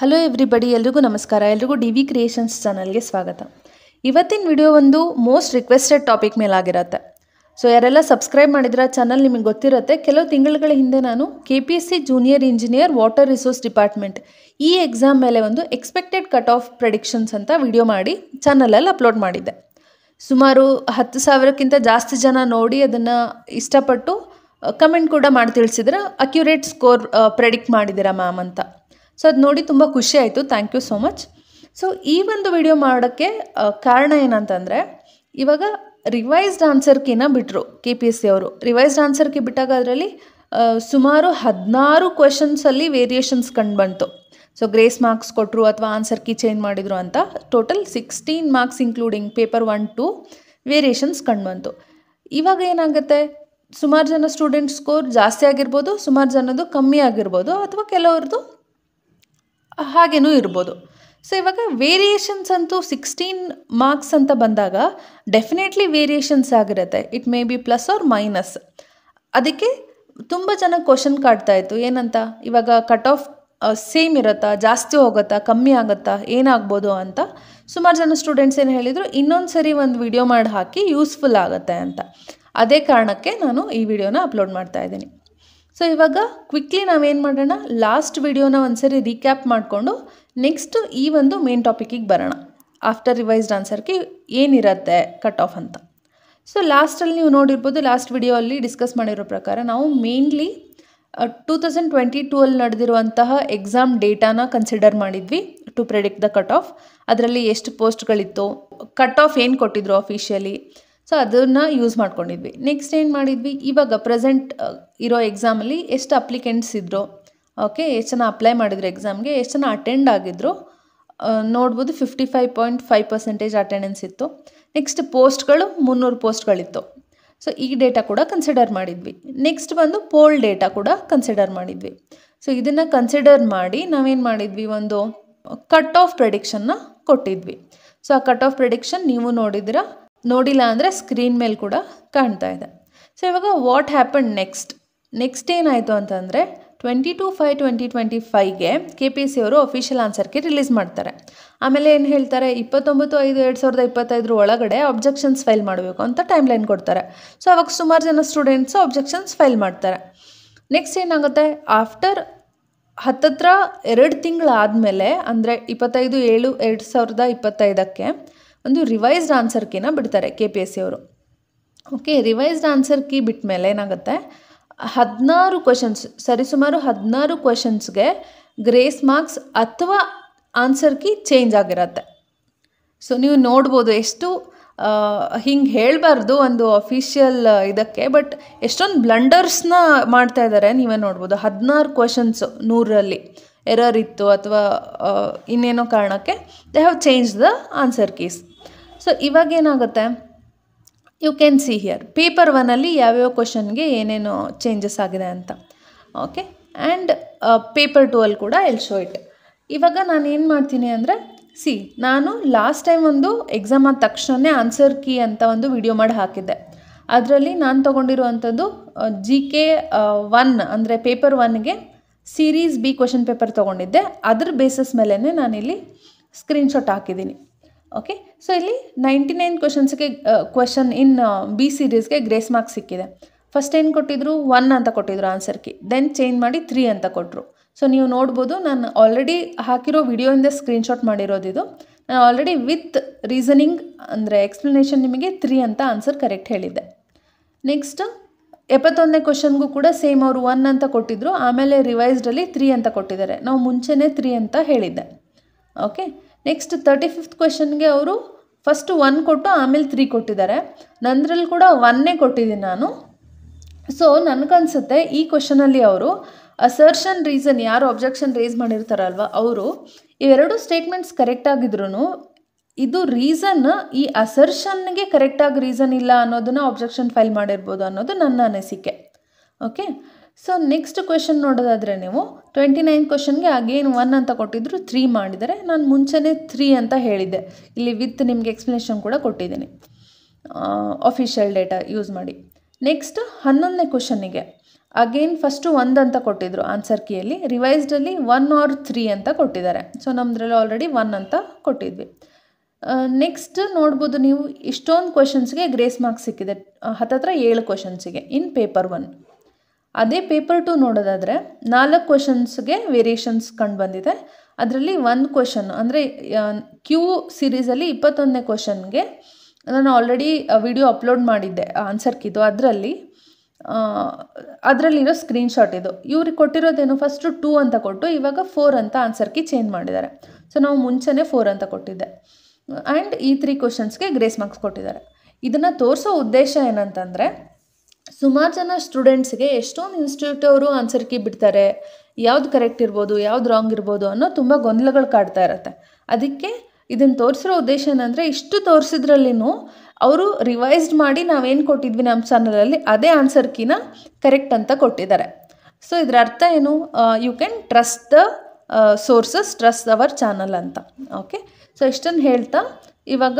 Hello everybody, ಎಲ್ರಿಗೂ ನಮಸ್ಕಾರ. ಎಲ್ರಿಗೂ ಡಿ.ವಿ ಕ್ರಿಯೇಷನ್ಸ್ ಚಾನಲ್ಗೆ ಸ್ವಾಗತ. ಇವತ್ತಿನ ವಿಡಿಯೋ ಒಂದು ಮೋಸ್ಟ್ ರಿಕ್ವೆಸ್ಟೆಡ್ ಟಾಪಿಕ್ ಮೇಲಾಗಿರುತ್ತೆ. ಸೊ ಯಾರೆಲ್ಲ ಸಬ್ಸ್ಕ್ರೈಬ್ ಮಾಡಿದ್ರೆ ಚಾನಲ್ ನಿಮಗೆ ಗೊತ್ತಿರುತ್ತೆ. ಕೆಲವು ತಿಂಗಳುಗಳ ಹಿಂದೆ ನಾನು KPSC junior engineer water resource department ಈ ಎಕ್ಸಾಮ್ ಮೇಲೆ ಒಂದು ಎಕ್ಸ್ಪೆಕ್ಟೆಡ್ ಕಟ್ ಆಫ್ ಪ್ರೆಡಿಕ್ಷನ್ಸ್ ಅಂತ ವಿಡಿಯೋ ಮಾಡಿ ಚಾನಲಲ್ಲಿ ಅಪ್ಲೋಡ್ ಮಾಡಿದ್ದೆ. ಸುಮಾರು 10,000ಕ್ಕಿಂತ ಜಾಸ್ತಿ ಜನ ನೋಡಿ ಅದನ್ನು ಇಷ್ಟಪಟ್ಟು ಕಮೆಂಟ್ ಕೂಡ ಮಾಡಿ ತಿಳಿಸಿದ್ರೆ ಅಕ್ಯುರೇಟ್ ಸ್ಕೋರ್ ಪ್ರೆಡಿಕ್ಟ್ ಮಾಡಿದ್ದೀರಾ ಮ್ಯಾಮ್ ಅಂತ. ಸೊ ಅದು ನೋಡಿ ತುಂಬ ಖುಷಿ ಆಯಿತು. Thank you so much. So ಈ ಒಂದು ವಿಡಿಯೋ ಮಾಡೋಕ್ಕೆ ಕಾರಣ ಏನಂತಂದರೆ, ಇವಾಗ ರಿವೈಸ್ಡ್ ಆನ್ಸರ್ಕಿನ ಬಿಟ್ಟರು KPSC ಅವರು. ರಿವೈಸ್ಡ್ ಆನ್ಸರ್ಗೆ ಬಿಟ್ಟಾಗ ಅದರಲ್ಲಿ ಸುಮಾರು 16 ಕ್ವೆಶನ್ಸಲ್ಲಿ ವೇರಿಯೇಷನ್ಸ್ ಕಂಡು ಬಂತು. ಸೊ ಗ್ರೇಸ್ ಮಾರ್ಕ್ಸ್ ಕೊಟ್ಟರು ಅಥವಾ ಆನ್ಸರ್ ಕೀ ಚೇಂಜ್ ಮಾಡಿದರು ಅಂತ total 16 marks including paper 1, 2 variations ಕಂಡು ಬಂತು. ಇವಾಗ ಏನಾಗುತ್ತೆ, ಸುಮಾರು ಜನ ಸ್ಟೂಡೆಂಟ್ ಸ್ಕೋರ್ ಜಾಸ್ತಿ ಆಗಿರ್ಬೋದು, ಸುಮಾರು ಜನದ್ದು ಕಮ್ಮಿ ಆಗಿರ್ಬೋದು, ಅಥವಾ ಕೆಲವ್ರದ್ದು ಹಾಗೇನೂ ಇರ್ಬೋದು. ಸೊ ಇವಾಗ ವೇರಿಯೇಷನ್ಸ್ ಅಂತೂ 16 ಮಾರ್ಕ್ಸ್ ಅಂತ ಬಂದಾಗ ಡೆಫಿನೆಟ್ಲಿ ವೇರಿಯೇಷನ್ಸ್ ಆಗಿರುತ್ತೆ. It may be plus or minus. ಅದಕ್ಕೆ ತುಂಬ ಜನ ಕ್ವಶನ್ ಕಾಡ್ತಾಯಿತ್ತು, ಏನಂತ, ಇವಾಗ ಕಟ್ ಆಫ್ ಸೇಮ್ ಇರುತ್ತಾ, ಜಾಸ್ತಿ ಹೋಗುತ್ತಾ, ಕಮ್ಮಿ ಆಗುತ್ತಾ, ಏನಾಗ್ಬೋದು ಅಂತ. ಸುಮಾರು ಜನ ಸ್ಟೂಡೆಂಟ್ಸ್ ಏನು ಹೇಳಿದರು, ಇನ್ನೊಂದು ಸರಿ ಒಂದು ವಿಡಿಯೋ ಮಾಡಿ ಹಾಕಿ ಯೂಸ್ಫುಲ್ ಆಗುತ್ತೆ ಅಂತ. ಅದೇ ಕಾರಣಕ್ಕೆ ನಾನು ಈ ವಿಡಿಯೋನ ಅಪ್ಲೋಡ್ ಮಾಡ್ತಾ ಇದ್ದೀನಿ. ಸೊ ಇವಾಗ ಕ್ವಿಕ್ಲಿ ನಾವೇನು ಮಾಡೋಣ, ಲಾಸ್ಟ್ ವಿಡಿಯೋನ ಒಂದ್ಸರಿ ರೀಕ್ಯಾಪ್ ಮಾಡಿಕೊಂಡು ನೆಕ್ಸ್ಟ್ ಈ ಒಂದು ಮೇನ್ ಟಾಪಿಕಿಗೆ ಬರೋಣ. ಆಫ್ಟರ್ ರಿವೈಸ್ಡ್ ಆನ್ಸರ್ಗೆ ಏನಿರುತ್ತೆ ಕಟ್ ಆಫ್ ಅಂತ. ಸೊ ಲಾಸ್ಟಲ್ಲಿ ನೀವು ನೋಡಿರ್ಬೋದು, ಲಾಸ್ಟ್ ವಿಡಿಯೋ ಅಲ್ಲಿ ಡಿಸ್ಕಸ್ ಮಾಡಿರೋ ಪ್ರಕಾರ ನಾವು ಮೇನ್ಲಿ 2022 ಅಲ್ಲಿ ನಡೆದಿರುವಂತಹ ಎಕ್ಸಾಮ್ ಡೇಟಾನ ಕನ್ಸಿಡರ್ ಮಾಡಿದ್ವಿ to predict the cut off. ಅದರಲ್ಲಿ ಎಷ್ಟು ಪೋಸ್ಟ್ಗಳಿತ್ತು, ಕಟ್ ಆಫ್ ಏನು ಕೊಟ್ಟಿದ್ರು ಅಫಿಷಿಯಲಿ, ಸೊ ಅದನ್ನು ಯೂಸ್ ಮಾಡ್ಕೊಂಡಿದ್ವಿ. ನೆಕ್ಸ್ಟ್ ಏನು ಮಾಡಿದ್ವಿ, ಇವಾಗ ಪ್ರೆಸೆಂಟ್ ಇರೋ ಎಕ್ಸಾಮಲ್ಲಿ ಎಷ್ಟು ಅಪ್ಲಿಕೆಂಟ್ಸ್ ಇದ್ದರು, ಓಕೆ, ಎಷ್ಟು ಜನ ಅಪ್ಲೈ ಮಾಡಿದ್ರು ಎಕ್ಸಾಮ್ಗೆ, ಎಷ್ಟು ಜನ ಅಟೆಂಡ್ ಆಗಿದ್ರು ನೋಡ್ಬೋದು. 55.5% ಅಟೆಂಡೆನ್ಸ್ ಇತ್ತು. ನೆಕ್ಸ್ಟ್ ಪೋಸ್ಟ್ಗಳು 300 ಪೋಸ್ಟ್ಗಳಿತ್ತು. ಸೊ ಈ ಡೇಟಾ ಕೂಡ ಕನ್ಸಿಡರ್ ಮಾಡಿದ್ವಿ. ನೆಕ್ಸ್ಟ್ ಬಂದು ಪೋಲ್ ಡೇಟಾ ಕೂಡ ಕನ್ಸಿಡರ್ ಮಾಡಿದ್ವಿ. ಸೊ ಇದನ್ನು ಕನ್ಸಿಡರ್ ಮಾಡಿ ನಾವೇನು ಮಾಡಿದ್ವಿ, ಒಂದು ಕಟ್ ಆಫ್ ಪ್ರೆಡಿಕ್ಷನ್ನ ಕೊಟ್ಟಿದ್ವಿ. ಸೊ ಆ ಕಟ್ ಆಫ್ ಪ್ರೆಡಿಕ್ಷನ್ ನೀವು ನೋಡಿಲ್ಲ ಅಂದರೆ ಸ್ಕ್ರೀನ್ ಮೇಲೆ ಕೂಡ ಕಾಣ್ತಾ ಇದೆ. ಸೊ ಇವಾಗ ವಾಟ್ ಹ್ಯಾಪನ್ ನೆಕ್ಸ್ಟ್ ಏನಾಯಿತು ಅಂತಂದರೆ, 22/5/2025ಗೆ KPSC ಅವರು ಅಫಿಷಿಯಲ್ ಆನ್ಸರ್ಗೆ ರಿಲೀಸ್ ಮಾಡ್ತಾರೆ. ಆಮೇಲೆ ಏನು ಹೇಳ್ತಾರೆ, 29/5/2025 ಒಳಗಡೆ ಅಬ್ಜೆಕ್ಷನ್ಸ್ ಫೈಲ್ ಮಾಡಬೇಕು ಅಂತ ಟೈಮ್ ಲೈನ್ ಕೊಡ್ತಾರೆ. ಸೊ ಅವಾಗ ಸುಮಾರು ಜನ ಸ್ಟೂಡೆಂಟ್ಸು ಅಬ್ಜೆಕ್ಷನ್ಸ್ ಫೈಲ್ ಮಾಡ್ತಾರೆ. ನೆಕ್ಸ್ಟ್ ಏನಾಗುತ್ತೆ, ಆಫ್ಟರ್ ಹತ್ತತ್ರ 2 ತಿಂಗಳಾದಮೇಲೆ ಅಂದರೆ 25/7/2025ಕ್ಕೆ ಒಂದು ರಿವೈಸ್ಡ್ ಆನ್ಸರ್ ಕೀನ ಬಿಡ್ತಾರೆ KPSC ಅವರು. ಓಕೆ, ರಿವೈಸ್ಡ್ ಆನ್ಸರ್ ಕೀ ಬಿಟ್ಟ ಮೇಲೆ ಏನಾಗುತ್ತೆ, 16 ಕ್ವೆಶನ್ಸ್, ಸರಿಸುಮಾರು 16 ಕ್ವೆಶನ್ಸ್ಗೆ ಗ್ರೇಸ್ ಮಾರ್ಕ್ಸ್ ಅಥವಾ ಆನ್ಸರ್ ಕೀ ಚೇಂಜ್ ಆಗಿರುತ್ತೆ. ಸೊ ನೀವು ನೋಡ್ಬೋದು, ಎಷ್ಟು ಹಿಂಗೆ ಹೇಳಬಾರ್ದು ಒಂದು ಅಫಿಷಿಯಲ್ ಇದಕ್ಕೆ, ಬಟ್ ಎಷ್ಟೊಂದು ಬ್ಲಂಡರ್ಸ್ನ ಮಾಡ್ತಾ ಇದ್ದಾರೆ ನೀವೇ ನೋಡ್ಬೋದು. 16 ಕ್ವೆಶನ್ಸು 100ರಲ್ಲಿ ಎರರ್ ಇತ್ತು ಅಥವಾ ಇನ್ನೇನೋ ಕಾರಣಕ್ಕೆ they have change the answer keys. So ಇವಾಗ ಏನಾಗುತ್ತೆ, you can see here paper 1ಅಲ್ಲಿ ಯಾವ್ಯಾವ ಕ್ವಶನ್ಗೆ ಏನೇನು ಚೇಂಜಸ್ ಆಗಿದೆ ಅಂತ. ಓಕೆ, ಆ್ಯಂಡ್ ಪೇಪರ್ 2ಅಲ್ಲಿ ಕೂಡ ಎಲ್ ಶೋ ಇಟ್. ಇವಾಗ ನಾನು ಏನು ಮಾಡ್ತೀನಿ ಅಂದರೆ, ನಾನು ಲಾಸ್ಟ್ ಟೈಮ್ ಒಂದು ಎಕ್ಸಾಮ್ ಆದ ತಕ್ಷಣವೇ ಆನ್ಸರ್ ಕೀ ಅಂತ ಒಂದು ವಿಡಿಯೋ ಮಾಡಿ ಹಾಕಿದ್ದೆ. ಅದರಲ್ಲಿ ನಾನು ತೊಗೊಂಡಿರುವಂಥದ್ದು GK 1 ಅಂದರೆ ಪೇಪರ್ 1ಗೆ ಸೀರೀಸ್ B ಕ್ವಶನ್ ಪೇಪರ್ ತೊಗೊಂಡಿದ್ದೆ. ಅದ್ರ ಬೇಸಿಸ್ ಮೇಲೇ ನಾನಿಲ್ಲಿ ಸ್ಕ್ರೀನ್ಶಾಟ್ ಹಾಕಿದ್ದೀನಿ. ಓಕೆ, ಸೊ ಇಲ್ಲಿ 99 ಕ್ವಶನ್ಸ್ಗೆ ಕ್ವಶನ್ ಇನ್ B ಸೀರೀಸ್ಗೆ ಗ್ರೇಸ್ ಮಾರ್ಕ್ಸ್ ಸಿಕ್ಕಿದೆ. ಫಸ್ಟ್ ಏನು ಕೊಟ್ಟಿದ್ರು, 1 ಅಂತ ಕೊಟ್ಟಿದ್ರು ಆನ್ಸರ್ ಕೀ, ದೆನ್ ಚೇಂಜ್ ಮಾಡಿ 3 ಅಂತ ಕೊಟ್ಟರು. ಸೊ ನೀವು ನೋಡ್ಬೋದು, ನಾನು ಆಲ್ರೆಡಿ ಹಾಕಿರೋ ವಿಡಿಯೋಯಿಂದ ಸ್ಕ್ರೀನ್ಶಾಟ್ ಮಾಡಿರೋದಿದು. ನಾನು ಆಲ್ರೆಡಿ ವಿತ್ ರೀಸನಿಂಗ್ ಅಂದರೆ ಎಕ್ಸ್ಪ್ಲನೇಷನ್ ನಿಮಗೆ 3 ಅಂತ ಆನ್ಸರ್ ಕರೆಕ್ಟ್ ಹೇಳಿದ್ದೆ. ನೆಕ್ಸ್ಟ್ 71ನೇ ಕ್ವಶನ್ಗೂ ಕೂಡ ಸೇಮ್ ಅವರು 1 ಅಂತ ಕೊಟ್ಟಿದ್ರು, ಆಮೇಲೆ ರಿವೈಸ್ಡಲ್ಲಿ 3 ಅಂತ ಕೊಟ್ಟಿದ್ದಾರೆ. ನಾವು ಮುಂಚೆನೇ 3 ಅಂತ ಹೇಳಿದ್ದೆ. ಓಕೆ, ನೆಕ್ಸ್ಟ್ 35th ಕ್ವೆಶನ್ಗೆ ಅವರು ಫಸ್ಟು 1 ಕೊಟ್ಟು ಆಮೇಲೆ 3 ಕೊಟ್ಟಿದ್ದಾರೆ. ನಂದ್ರಲ್ಲಿ ಕೂಡ 1 ಕೊಟ್ಟಿದ್ದೀನಿ ನಾನು. ಸೊ ನನಗನ್ಸುತ್ತೆ ಈ ಕ್ವಶನಲ್ಲಿ ಅವರು ಅಸರ್ಷನ್ ರೀಸನ್, ಯಾರು ಅಬ್ಜೆಕ್ಷನ್ ರೇಸ್ ಮಾಡಿರ್ತಾರಲ್ವ ಅವರು, ಇವೆರಡು ಸ್ಟೇಟ್ಮೆಂಟ್ಸ್ ಕರೆಕ್ಟಾಗಿದ್ರು ಇದು ರೀಸನ್ ಈ ಅಸರ್ಷನ್ಗೆ ಕರೆಕ್ಟಾಗಿ ರೀಸನ್ ಇಲ್ಲ ಅನ್ನೋದನ್ನು ಅಬ್ಜೆಕ್ಷನ್ ಫೈಲ್ ಮಾಡಿರ್ಬೋದು ಅನ್ನೋದು ನನ್ನ ಅನಿಸಿಕೆ. ಓಕೆ, ಸೊ ನೆಕ್ಸ್ಟ್ ಕ್ವೆಶನ್ ನೋಡೋದಾದರೆ ನೀವು 29 ಕ್ವೆಶನ್ಗೆ ಅಗೇನ್ 1 ಅಂತ ಕೊಟ್ಟಿದ್ರು, 3 ಮಾಡಿದ್ದಾರೆ. ನಾನು ಮುಂಚೆನೇ 3 ಅಂತ ಹೇಳಿದ್ದೆ. ಇಲ್ಲಿ ವಿತ್ ನಿಮಗೆ ಎಕ್ಸ್ಪ್ಲನೇಷನ್ ಕೂಡ ಕೊಟ್ಟಿದ್ದೀನಿ ಅಫಿಷಿಯಲ್ ಡೇಟಾ ಯೂಸ್ ಮಾಡಿ. ನೆಕ್ಸ್ಟ್ 11ನೇ ಕ್ವೆಶನ್ನಿಗೆ ಅಗೇನ್ ಫಸ್ಟು 1 ಅಂತ ಕೊಟ್ಟಿದ್ರು ಆನ್ಸರ್ ಕೀಯಲ್ಲಿ, ರಿವೈಸ್ಡಲ್ಲಿ 1 or 3 ಅಂತ ಕೊಟ್ಟಿದ್ದಾರೆ. ಸೊ ನಮ್ಮದ್ರಲ್ಲಿ ಆಲ್ರೆಡಿ 1 ಅಂತ ಕೊಟ್ಟಿದ್ವಿ. ನೆಕ್ಸ್ಟ್ ನೋಡ್ಬೋದು ನೀವು, ಇಷ್ಟೊಂದು ಕ್ವಶನ್ಸ್ಗೆ ಗ್ರೇಸ್ ಮಾರ್ಕ್ಸ್ ಸಿಕ್ಕಿದೆ, ಹತ್ತತ್ರ 7 ಕ್ವಶನ್ಸಿಗೆ ಇನ್ ಪೇಪರ್ 1. ಅದೇ ಪೇಪರ್ 2 ನೋಡೋದಾದರೆ 4 ಕ್ವಶನ್ಸ್ಗೆ ವೇರಿಯೇಷನ್ಸ್ ಕಂಡು ಬಂದಿದೆ. ಅದರಲ್ಲಿ 1 ಕ್ವಶನ್ ಅಂದರೆ ಕ್ಯೂ ಸೀರೀಸಲ್ಲಿ 21ನೇ ಕ್ವಶನ್ಗೆ ನಾನು ಆಲ್ರೆಡಿ ವಿಡಿಯೋ ಅಪ್ಲೋಡ್ ಮಾಡಿದ್ದೆ ಆನ್ಸರ್ ಕೀದು, ಅದರಲ್ಲಿರೋ ಸ್ಕ್ರೀನ್ಶಾಟ್ ಇದು. ಇವ್ರಿಗೆ ಕೊಟ್ಟಿರೋದೇನು, ಫಸ್ಟು 2 ಅಂತ ಕೊಟ್ಟು ಇವಾಗ 4 ಅಂತ ಆನ್ಸರ್ ಕೀ ಚೇಂಜ್ ಮಾಡಿದ್ದಾರೆ. ಸೊ ನಾವು ಮುಂಚೆನೇ 4 ಅಂತ ಕೊಟ್ಟಿದ್ದೆ. ಆ್ಯಂಡ್ ಈ 3 ಕ್ವಶನ್ಸ್ಗೆ ಗ್ರೇಸ್ ಮಾರ್ಕ್ಸ್ ಕೊಟ್ಟಿದ್ದಾರೆ. ಇದನ್ನು ತೋರಿಸೋ ಉದ್ದೇಶ ಏನಂತಂದರೆ, ಸುಮಾರು ಜನ ಸ್ಟೂಡೆಂಟ್ಸ್ಗೆ ಎಷ್ಟೊಂದು ಇನ್ಸ್ಟಿಟ್ಯೂಟ್ ಅವರು ಆನ್ಸರ್ ಕೀ ಬಿಡ್ತಾರೆ, ಯಾವ್ದು ಕರೆಕ್ಟ್ ಇರ್ಬೋದು ಯಾವ್ದು ರಾಂಗ್ ಇರ್ಬೋದು ಅನ್ನೋ ತುಂಬ ಗೊಂದಲಗಳು ಕಾಡ್ತಾ ಇರುತ್ತೆ. ಅದಕ್ಕೆ ಇದನ್ನು ತೋರಿಸಿರೋ ಉದ್ದೇಶ ಏನಂದರೆ, ಇಷ್ಟು ತೋರಿಸಿದ್ರಲ್ಲಿನೂ ಅವರು ರಿವೈಸ್ಡ್ ಮಾಡಿ ನಾವೇನು ಕೊಟ್ಟಿದ್ವಿ ನಮ್ಮ ಚಾನಲಲ್ಲಿ ಅದೇ ಆನ್ಸರ್ ಕೀನ ಕರೆಕ್ಟ್ ಅಂತ ಕೊಟ್ಟಿದ್ದಾರೆ. ಸೊ ಇದರ ಅರ್ಥ ಏನು, you can trust the sources, trust our channel ಅಂತ. ಓಕೆ, ಸೊ ಇಷ್ಟನ್ನು ಹೇಳ್ತಾ ಇವಾಗ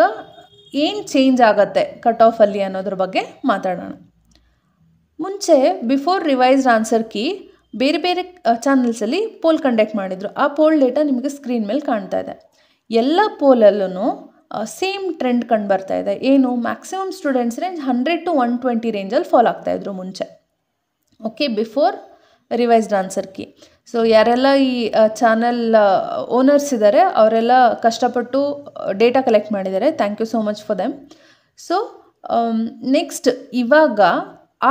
ಏನು ಚೇಂಜ್ ಆಗುತ್ತೆ ಕಟ್ ಆಫಲ್ಲಿ ಅನ್ನೋದ್ರ ಬಗ್ಗೆ ಮಾತಾಡೋಣ. ಮುಂಚೆ ಬಿಫೋರ್ ರಿವೈಸ್ಡ್ ಆನ್ಸರ್ ಕೀ ಬೇರೆ ಬೇರೆ ಚಾನಲ್ಸಲ್ಲಿ ಪೋಲ್ ಕಂಡಕ್ಟ್ ಮಾಡಿದರು. ಆ ಪೋಲ್ ಡೇಟಾ ನಿಮಗೆ ಸ್ಕ್ರೀನ್ ಮೇಲೆ ಕಾಣ್ತಾ ಇದೆ. ಎಲ್ಲ ಪೋಲಲ್ಲೂ ಸೇಮ್ ಟ್ರೆಂಡ್ ಕಂಡು ಬರ್ತಾ ಇದೆ. ಏನು, ಮ್ಯಾಕ್ಸಿಮಮ್ ಸ್ಟೂಡೆಂಟ್ಸ್ ರೇಂಜ್ 100 to 120 ರೇಂಜಲ್ಲಿ ಫಾಲೋ ಆಗ್ತಾಯಿದ್ರು ಮುಂಚೆ. Okay, before revised answer key. So ಯಾರೆಲ್ಲ ಈ ಚಾನಲ್ ಓನರ್ಸ್ ಇದ್ದಾರೆ ಅವರೆಲ್ಲ ಕಷ್ಟಪಟ್ಟು ಡೇಟಾ ಕಲೆಕ್ಟ್ ಮಾಡಿದ್ದಾರೆ. Thank you so much for them. So next ಇವಾಗ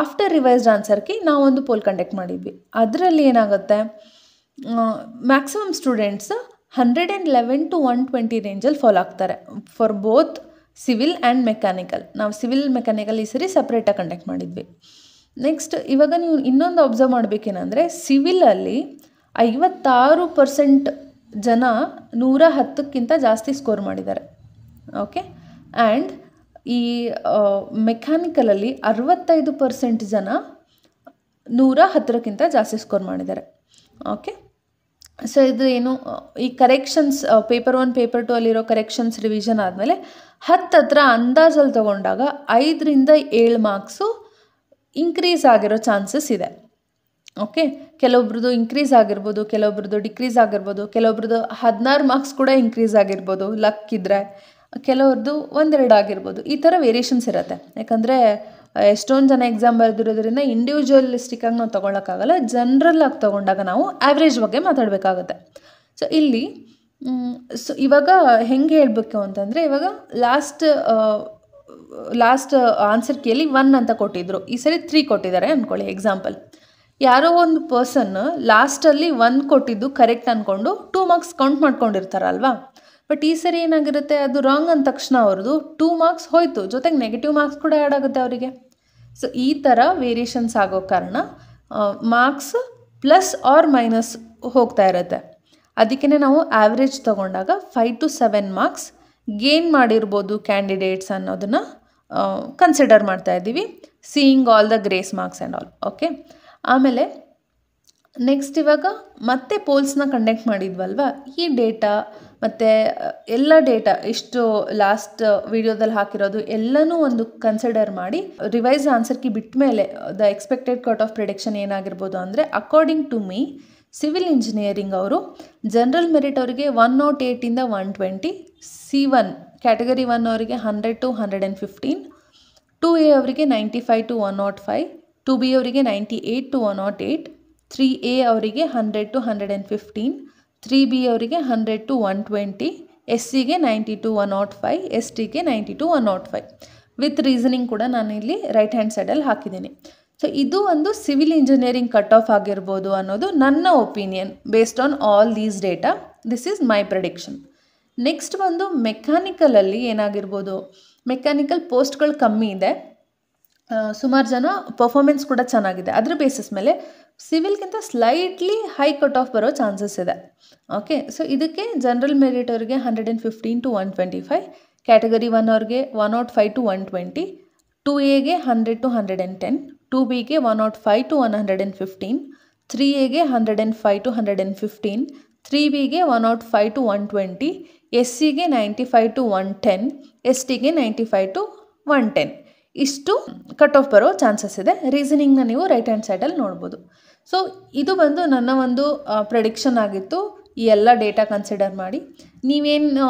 ಆಫ್ಟರ್ ರಿವೈಸ್ಡ್ ಆನ್ಸರ್ ಕೀ ನಾವೊಂದು ಪೋಲ್ ಕಂಡಕ್ಟ್ ಮಾಡಿದ್ವಿ. ಅದರಲ್ಲಿ ಏನಾಗುತ್ತೆ, ಮ್ಯಾಕ್ಸಿಮಮ್ ಸ್ಟೂಡೆಂಟ್ಸ್ 111 to 120 ರೇಂಜಲ್ಲಿ ಫಾಲೋ ಆಗ್ತಾರೆ for both civil and mechanical. ನಾವು ಸಿವಿಲ್ ಮೆಕ್ಯಾನಿಕಲ್ ಈ ಸರಿ ಸಪ್ರೇಟಾಗಿ ಕಂಡಕ್ಟ್ ಮಾಡಿದ್ವಿ. ನೆಕ್ಸ್ಟ್ ಇವಾಗ ನೀವು ಇನ್ನೊಂದು ಅಬ್ಸರ್ವ್ ಮಾಡಬೇಕೇನೆಂದರೆ, ಸಿವಿಲಲ್ಲಿ 56% ಜನ 110ಕ್ಕಿಂತ ಜಾಸ್ತಿ ಸ್ಕೋರ್ ಮಾಡಿದ್ದಾರೆ. ಓಕೆ, ಆ್ಯಂಡ್ ಈ ಮೆಕ್ಯಾನಿಕಲಲ್ಲಿ 65% ಜನ 110ಕ್ಕಿಂತ ಜಾಸ್ತಿ ಸ್ಕೋರ್ ಮಾಡಿದ್ದಾರೆ. ಓಕೆ, ಸೊ ಇದು ಏನು, ಈ ಕರೆಕ್ಷನ್ಸ್ ಪೇಪರ್ 1 ಪೇಪರ್ 2 ಅಲ್ಲಿರೋ ಕರೆಕ್ಷನ್ಸ್ ರಿವಿಷನ್ ಆದಮೇಲೆ ಹತ್ತಿರ ಅಂದಾಜಲ್ಲಿ ತೊಗೊಂಡಾಗ 5 ರಿಂದ 7 ಮಾರ್ಕ್ಸು ಇನ್ಕ್ರೀಸ್ ಆಗಿರೋ ಚಾನ್ಸಸ್ ಇದೆ. ಓಕೆ, ಕೆಲವೊಬ್ರದ್ದು ಇನ್ಕ್ರೀಸ್ ಆಗಿರ್ಬೋದು, ಕೆಲವೊಬ್ರದ್ದು ಡಿಕ್ರೀಸ್ ಆಗಿರ್ಬೋದು, ಕೆಲವೊಬ್ರದ್ದು 16 ಮಾರ್ಕ್ಸ್ ಕೂಡ ಇನ್ಕ್ರೀಸ್ ಆಗಿರ್ಬೋದು ಲಕ್ ಇದ್ದರೆ, ಕೆಲವ್ರದ್ದು 1-2 ಆಗಿರ್ಬೋದು. ಈ ಥರ ವೇರಿಯೇಷನ್ಸ್ ಇರುತ್ತೆ. ಯಾಕಂದರೆ ಎಷ್ಟೊಂದು ಜನ ಎಕ್ಸಾಮ್ ಬರೆದಿರೋದ್ರಿಂದ ಇಂಡಿವಿಜುವಲಿಸ್ಟಿಕ್ಕಾಗಿ ನಾವು ತೊಗೊಳಕ್ಕಾಗಲ್ಲ. ಜನ್ರಲ್ ಆಗಿ ತೊಗೊಂಡಾಗ ನಾವು ಆ್ಯಾವ್ರೇಜ್ ಬಗ್ಗೆ ಮಾತಾಡಬೇಕಾಗುತ್ತೆ. ಸೊ ಇಲ್ಲಿ ಇವಾಗ ಹೆಂಗೆ ಹೇಳಬೇಕು ಅಂತಂದರೆ, ಇವಾಗ ಲಾಸ್ಟ್ ಆನ್ಸರ್ ಕೀಯಲ್ಲಿ 1 ಅಂತ ಕೊಟ್ಟಿದ್ರು, ಈ ಸರಿ 3 ಕೊಟ್ಟಿದ್ದಾರೆ ಅಂದ್ಕೊಳ್ಳಿ. ಎಕ್ಸಾಂಪಲ್, ಯಾರೋ ಒಂದು ಪರ್ಸನ್ ಲಾಸ್ಟಲ್ಲಿ 1 ಕೊಟ್ಟಿದ್ದು ಕರೆಕ್ಟ್ ಅಂದ್ಕೊಂಡು 2 ಮಾರ್ಕ್ಸ್ ಕೌಂಟ್ ಮಾಡ್ಕೊಂಡಿರ್ತಾರಲ್ವಾ. ಬಟ್ ಈ ಸರಿ ಏನಾಗಿರುತ್ತೆ, ಅದು ರಾಂಗ್ ಅಂದ ತಕ್ಷಣ ಅವ್ರದ್ದು 2 ಮಾರ್ಕ್ಸ್ ಹೋಯಿತು, ಜೊತೆಗೆ ನೆಗೆಟಿವ್ ಮಾರ್ಕ್ಸ್ ಕೂಡ ಆ್ಯಡ್ ಆಗುತ್ತೆ ಅವರಿಗೆ. ಸೊ ಈ ಥರ ವೇರಿಯೇಷನ್ಸ್ ಆಗೋ ಕಾರಣ ಮಾರ್ಕ್ಸ್ ಪ್ಲಸ್ ಆರ್ ಮೈನಸ್ ಹೋಗ್ತಾ ಇರುತ್ತೆ. ಅದಕ್ಕೇ ನಾವು ಆ್ಯಾವ್ರೇಜ್ ತೊಗೊಂಡಾಗ 5 to 7 ಮಾರ್ಕ್ಸ್ ಗೇನ್ ಮಾಡಿರ್ಬೋದು ಕ್ಯಾಂಡಿಡೇಟ್ಸ್ ಅನ್ನೋದನ್ನು ಕನ್ಸಿಡರ್ ಮಾಡ್ತಾ ಇದ್ದೀವಿ, seeing all the grace marks and all. Okay, ಆಮೇಲೆ ನೆಕ್ಸ್ಟ್ ಇವಾಗ ಮತ್ತೆ ಪೋಲ್ಸ್ನ ಕಂಡಕ್ಟ್ ಮಾಡಿದ್ವಲ್ವ, ಈ ಡೇಟಾ ಮತ್ತು ಎಲ್ಲ ಡೇಟಾ ಇಷ್ಟು ಲಾಸ್ಟ್ ವಿಡಿಯೋದಲ್ಲಿ ಹಾಕಿರೋದು ಎಲ್ಲನೂ ಒಂದು ಕನ್ಸಿಡರ್ ಮಾಡಿ ರಿವೈಸ್ ಆನ್ಸರ್ ಕೀ ಬಿಟ್ಟ ಮೇಲೆ the expected cut off prediction ಏನಾಗಿರ್ಬೋದು ಅಂದರೆ, according to me civil engineering ಅವರು ಜನರಲ್ ಮೆರಿಟ್ ಅವರಿಗೆ 108 ಇಂದ 120, C1 ಕ್ಯಾಟಗರಿ 1 ಅವರಿಗೆ 100 to 115, 2A ಅವರಿಗೆ 95 to 105, 2B ಅವರಿಗೆ 98 to 108, 3A ಅವರಿಗೆ 100 to 115, 3B ಅವರಿಗೆ 100 to 120, SCಗೆ 90 to 105, STಗೆ 90 to 105 with reasoning ಕೂಡ ನಾನು ಇಲ್ಲಿ ರೈಟ್ ಹ್ಯಾಂಡ್ ಸೈಡಲ್ಲಿ ಹಾಕಿದ್ದೀನಿ. ಸೊ ಇದು ಒಂದು ಸಿವಿಲ್ ಇಂಜಿನಿಯರಿಂಗ್ ಕಟ್ ಆಫ್ ಆಗಿರ್ಬೋದು ಅನ್ನೋದು ನನ್ನ opinion based on all these data. This is my prediction. Next ಬಂದು ಮೆಕ್ಯಾನಿಕಲಲ್ಲಿ ಏನಾಗಿರ್ಬೋದು, ಮೆಕ್ಯಾನಿಕಲ್ ಪೋಸ್ಟ್ಗಳು ಕಮ್ಮಿ ಇದೆ, ಸುಮಾರು ಜನ ಪರ್ಫಾರ್ಮೆನ್ಸ್ ಕೂಡ ಚೆನ್ನಾಗಿದೆ. ಅದರ ಬೇಸಿಸ್ ಮೇಲೆ ಸಿವಿಲ್ಗಿಂತ ಸ್ಲೈಟ್ಲಿ ಹೈ ಕಟ್ ಆಫ್ ಬರೋ ಚಾನ್ಸಸ್ ಇದೆ. ಓಕೆ, ಸೊ ಇದಕ್ಕೆ ಜನರಲ್ ಮೆರಿಟ್ ಅವರಿಗೆ 115 to 125, ಕ್ಯಾಟಗರಿ 1 ಅವ್ರಿಗೆ 105 to 120, 2Aಗೆ 100 to 110, 2Bಗೆ 105 to 115, 3Aಗೆ 105 to 115, 3Bಗೆ 105 to 120, SCಗೆ 95 to 110, STಗೆ 95 to 110. ಇಷ್ಟು ಕಟ್ ಆಫ್ ಬರೋ ಚಾನ್ಸಸ್ ಇದೆ. ರೀಸನಿಂಗ್ನ ನೀವು ರೈಟ್ ಹ್ಯಾಂಡ್ ಸೈಡಲ್ಲಿ ನೋಡ್ಬೋದು. ಸೊ ಇದು ಬಂದು ನನ್ನ ಒಂದು ಪ್ರೆಡಿಕ್ಷನ್ ಆಗಿತ್ತು. ಈ ಎಲ್ಲ ಡೇಟಾ ಕನ್ಸಿಡರ್ ಮಾಡಿ ನೀವೇನು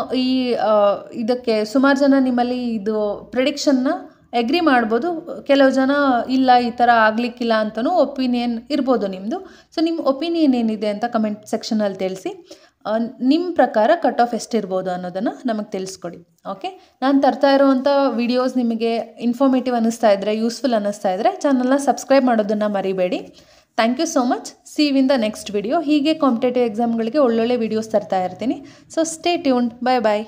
ಇದಕ್ಕೆ ಸುಮಾರು ಜನ ನಿಮ್ಮಲ್ಲಿ ಇದು ಪ್ರೆಡಿಕ್ಷನ್ನ ಎಗ್ರಿ ಮಾಡ್ಬೋದು, ಕೆಲವು ಜನ ಇಲ್ಲ ಈ ಥರ ಆಗಲಿಕ್ಕಿಲ್ಲ ಅಂತಲೂ ಒಪಿನಿಯನ್ ಇರ್ಬೋದು ನಿಮ್ಮದು. ಸೊ ನಿಮ್ಮ ಒಪಿನಿಯನ್ ಏನಿದೆ ಅಂತ ಕಮೆಂಟ್ ಸೆಕ್ಷನಲ್ಲಿ ತಿಳಿಸಿ. ನಿಮ್ಮ ಪ್ರಕಾರ ಕಟ್ ಆಫ್ ಎಷ್ಟಿರ್ಬೋದು ಅನ್ನೋದನ್ನು ನಮಗೆ ತಿಳಿಸ್ಕೊಡಿ. ಓಕೆ, ನಾನು ತರ್ತಾ ಇರೋವಂಥ ವಿಡಿಯೋಸ್ ನಿಮಗೆ ಇನ್ಫಾರ್ಮೇಟಿವ್ ಅನ್ನಿಸ್ತಾ ಇದ್ದರೆ, ಯೂಸ್ಫುಲ್ ಅನ್ನಿಸ್ತಾ ಇದ್ದರೆ ಚಾನಲ್ನ ಸಬ್ಸ್ಕ್ರೈಬ್ ಮಾಡೋದನ್ನು ಮರಿಬೇಡಿ. Thank you so much. See you in the next video. ಹೀಗೆ ಕಾಂಪಿಟೇಟಿವ್ ಎಕ್ಸಾಮ್ಗಳಿಗೆ ಒಳ್ಳೊಳ್ಳೆ ವೀಡಿಯೋಸ್ ತರ್ತಾ ಇರ್ತೀನಿ. So stay tuned. ಬಾಯ್ ಬಾಯ್.